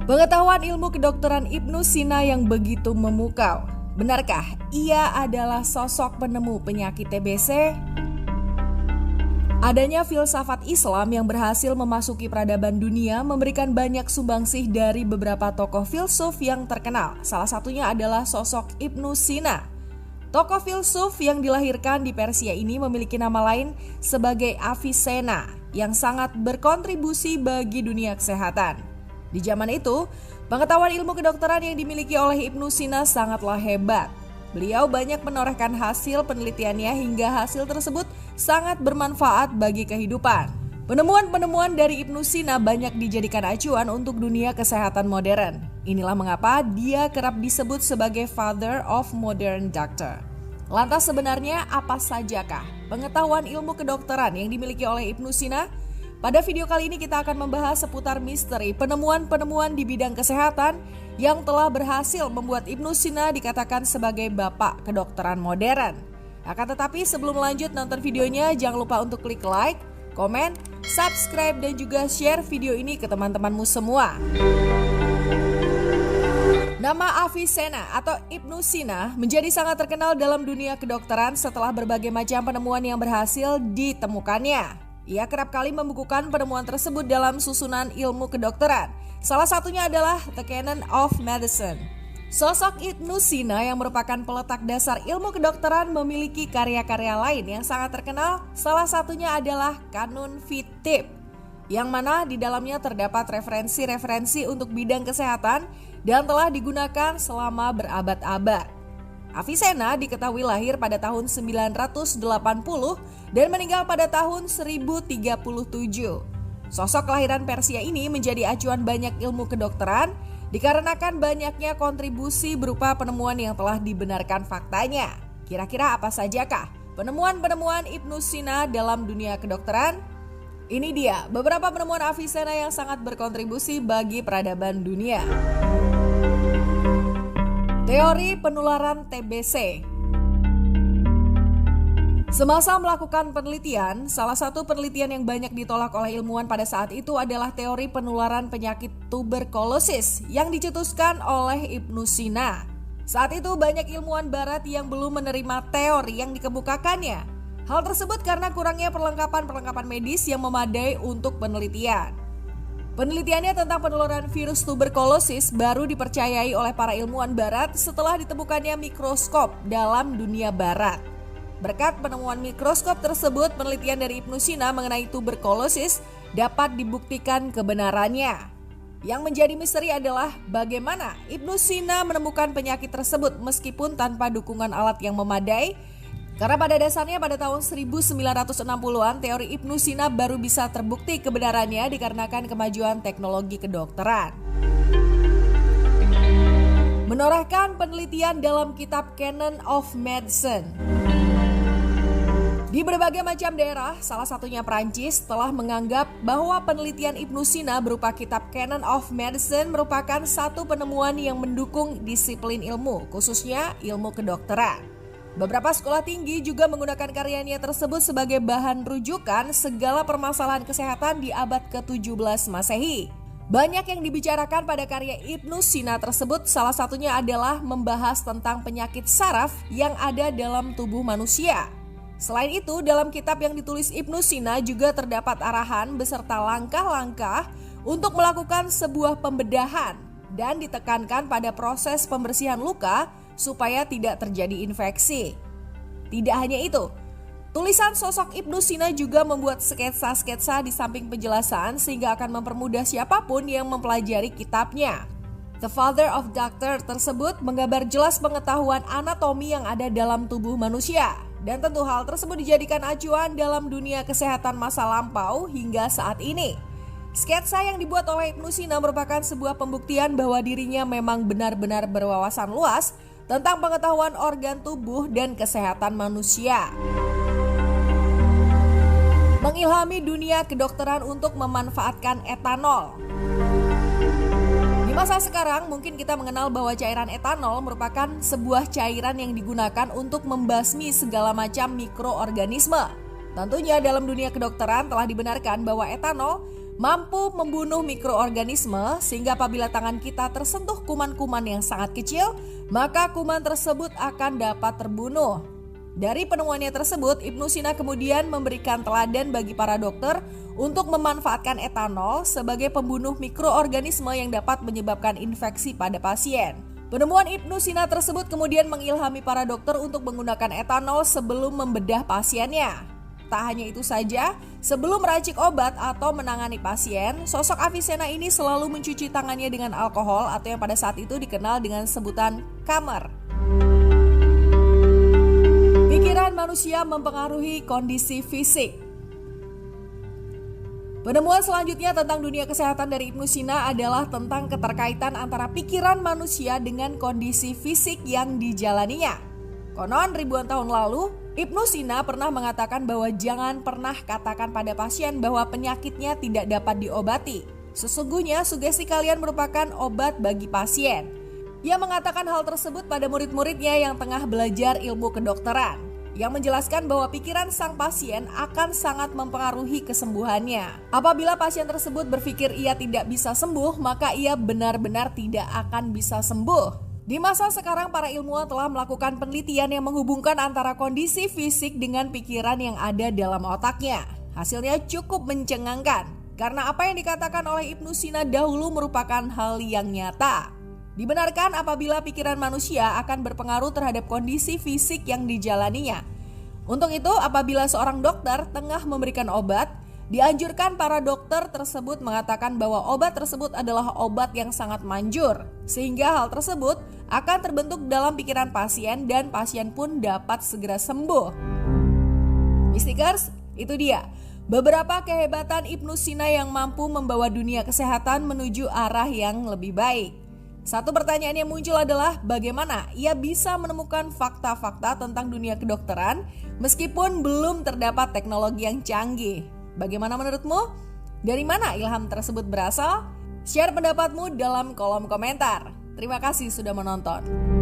Pengetahuan ilmu kedokteran Ibnu Sina yang begitu memukau. Benarkah ia adalah sosok penemu penyakit TBC? Adanya filsafat Islam yang berhasil memasuki peradaban dunia memberikan banyak sumbangsih dari beberapa tokoh filsuf yang terkenal. Salah satunya adalah sosok Ibnu Sina. Tokoh filsuf yang dilahirkan di Persia ini memiliki nama lain sebagai Avicenna yang sangat berkontribusi bagi dunia kesehatan. Di zaman itu, pengetahuan ilmu kedokteran yang dimiliki oleh Ibnu Sina sangatlah hebat. Beliau banyak menorehkan hasil penelitiannya hingga hasil tersebut sangat bermanfaat bagi kehidupan. Penemuan-penemuan dari Ibnu Sina banyak dijadikan acuan untuk dunia kesehatan modern. Inilah mengapa dia kerap disebut sebagai Father of Modern Doctor. Lantas sebenarnya apa sajakah pengetahuan ilmu kedokteran yang dimiliki oleh Ibnu Sina? Pada video kali ini kita akan membahas seputar misteri penemuan-penemuan di bidang kesehatan yang telah berhasil membuat Ibnu Sina dikatakan sebagai bapak kedokteran modern. Akan tetapi sebelum lanjut nonton videonya, jangan lupa untuk klik like, komen, subscribe, dan juga share video ini ke teman-temanmu semua. Nama Avicenna atau Ibnu Sina menjadi sangat terkenal dalam dunia kedokteran setelah berbagai macam penemuan yang berhasil ditemukannya. Ia kerap kali membukukan penemuan tersebut dalam susunan ilmu kedokteran. Salah satunya adalah The Canon of Medicine. Sosok Ibnu Sina yang merupakan peletak dasar ilmu kedokteran memiliki karya-karya lain yang sangat terkenal. Salah satunya adalah Kanun Fitib, yang mana di dalamnya terdapat referensi-referensi untuk bidang kesehatan dan telah digunakan selama berabad-abad. Avicenna diketahui lahir pada tahun 980 dan meninggal pada tahun 1037. Sosok kelahiran Persia ini menjadi acuan banyak ilmu kedokteran dikarenakan banyaknya kontribusi berupa penemuan yang telah dibenarkan faktanya. Kira-kira apa sajakah penemuan-penemuan Ibnu Sina dalam dunia kedokteran? Ini dia beberapa penemuan Avicenna yang sangat berkontribusi bagi peradaban dunia. Teori penularan TBC. Semasa melakukan penelitian, salah satu penelitian yang banyak ditolak oleh ilmuwan pada saat itu adalah teori penularan penyakit tuberkulosis yang dicetuskan oleh Ibnu Sina. Saat itu banyak ilmuwan barat yang belum menerima teori yang dikemukakannya. Hal tersebut karena kurangnya perlengkapan medis yang memadai untuk penelitian. Penelitiannya tentang penularan virus tuberkulosis baru dipercayai oleh para ilmuwan barat setelah ditemukannya mikroskop dalam dunia barat. Berkat penemuan mikroskop tersebut, penelitian dari Ibnu Sina mengenai tuberkulosis dapat dibuktikan kebenarannya. Yang menjadi misteri adalah bagaimana Ibnu Sina menemukan penyakit tersebut meskipun tanpa dukungan alat yang memadai. Karena pada dasarnya pada tahun 1960-an teori Ibnu Sina baru bisa terbukti kebenarannya dikarenakan kemajuan teknologi kedokteran. Menorehkan penelitian dalam kitab Canon of Medicine. Di berbagai macam daerah, salah satunya Prancis, telah menganggap bahwa penelitian Ibnu Sina berupa kitab Canon of Medicine merupakan satu penemuan yang mendukung disiplin ilmu, khususnya ilmu kedokteran. Beberapa sekolah tinggi juga menggunakan karyanya tersebut sebagai bahan rujukan segala permasalahan kesehatan di abad ke-17 Masehi. Banyak yang dibicarakan pada karya Ibnu Sina tersebut, salah satunya adalah membahas tentang penyakit saraf yang ada dalam tubuh manusia. Selain itu, dalam kitab yang ditulis Ibnu Sina juga terdapat arahan beserta langkah-langkah untuk melakukan sebuah pembedahan dan ditekankan pada proses pembersihan luka supaya tidak terjadi infeksi. Tidak hanya itu, tulisan sosok Ibnu Sina juga membuat sketsa-sketsa di samping penjelasan sehingga akan mempermudah siapapun yang mempelajari kitabnya. The Father of Doctor tersebut menggambar jelas pengetahuan anatomi yang ada dalam tubuh manusia. Dan tentu hal tersebut dijadikan acuan dalam dunia kesehatan masa lampau hingga saat ini. Sketsa yang dibuat oleh Ibnu Sina merupakan sebuah pembuktian bahwa dirinya memang benar-benar berwawasan luas tentang pengetahuan organ tubuh dan kesehatan manusia. Mengilhami dunia kedokteran untuk memanfaatkan etanol. Di masa sekarang mungkin kita mengenal bahwa cairan etanol merupakan sebuah cairan yang digunakan untuk membasmi segala macam mikroorganisme. Tentunya dalam dunia kedokteran telah dibenarkan bahwa etanol mampu membunuh mikroorganisme sehingga apabila tangan kita tersentuh kuman-kuman yang sangat kecil, maka kuman tersebut akan dapat terbunuh. Dari penemuannya tersebut, Ibnu Sina kemudian memberikan teladan bagi para dokter untuk memanfaatkan etanol sebagai pembunuh mikroorganisme yang dapat menyebabkan infeksi pada pasien. Penemuan Ibnu Sina tersebut kemudian mengilhami para dokter untuk menggunakan etanol sebelum membedah pasiennya. Tak hanya itu saja, sebelum meracik obat atau menangani pasien, sosok Avicenna ini selalu mencuci tangannya dengan alkohol atau yang pada saat itu dikenal dengan sebutan kamar. Pikiran manusia mempengaruhi kondisi fisik. Penemuan selanjutnya tentang dunia kesehatan dari Ibnu Sina adalah tentang keterkaitan antara pikiran manusia dengan kondisi fisik yang dijalaninya. Konon ribuan tahun lalu, Ibnu Sina pernah mengatakan bahwa jangan pernah katakan pada pasien bahwa penyakitnya tidak dapat diobati. Sesungguhnya sugesti kalian merupakan obat bagi pasien. Ia mengatakan hal tersebut pada murid-muridnya yang tengah belajar ilmu kedokteran, yang menjelaskan bahwa pikiran sang pasien akan sangat mempengaruhi kesembuhannya. Apabila pasien tersebut berpikir ia tidak bisa sembuh, maka ia benar-benar tidak akan bisa sembuh. Di masa sekarang, para ilmuwan telah melakukan penelitian yang menghubungkan antara kondisi fisik dengan pikiran yang ada dalam otaknya. Hasilnya cukup mencengangkan, karena apa yang dikatakan oleh Ibnu Sina dahulu merupakan hal yang nyata. Dibenarkan apabila pikiran manusia akan berpengaruh terhadap kondisi fisik yang dijalaninya. Untuk itu, apabila seorang dokter tengah memberikan obat, dianjurkan para dokter tersebut mengatakan bahwa obat tersebut adalah obat yang sangat manjur, sehingga hal tersebut akan terbentuk dalam pikiran pasien dan pasien pun dapat segera sembuh. Mystikers, itu dia beberapa kehebatan Ibnu Sina yang mampu membawa dunia kesehatan menuju arah yang lebih baik. Satu pertanyaan yang muncul adalah bagaimana ia bisa menemukan fakta-fakta tentang dunia kedokteran meskipun belum terdapat teknologi yang canggih. Bagaimana menurutmu? Dari mana ilham tersebut berasal? Share pendapatmu dalam kolom komentar. Terima kasih sudah menonton.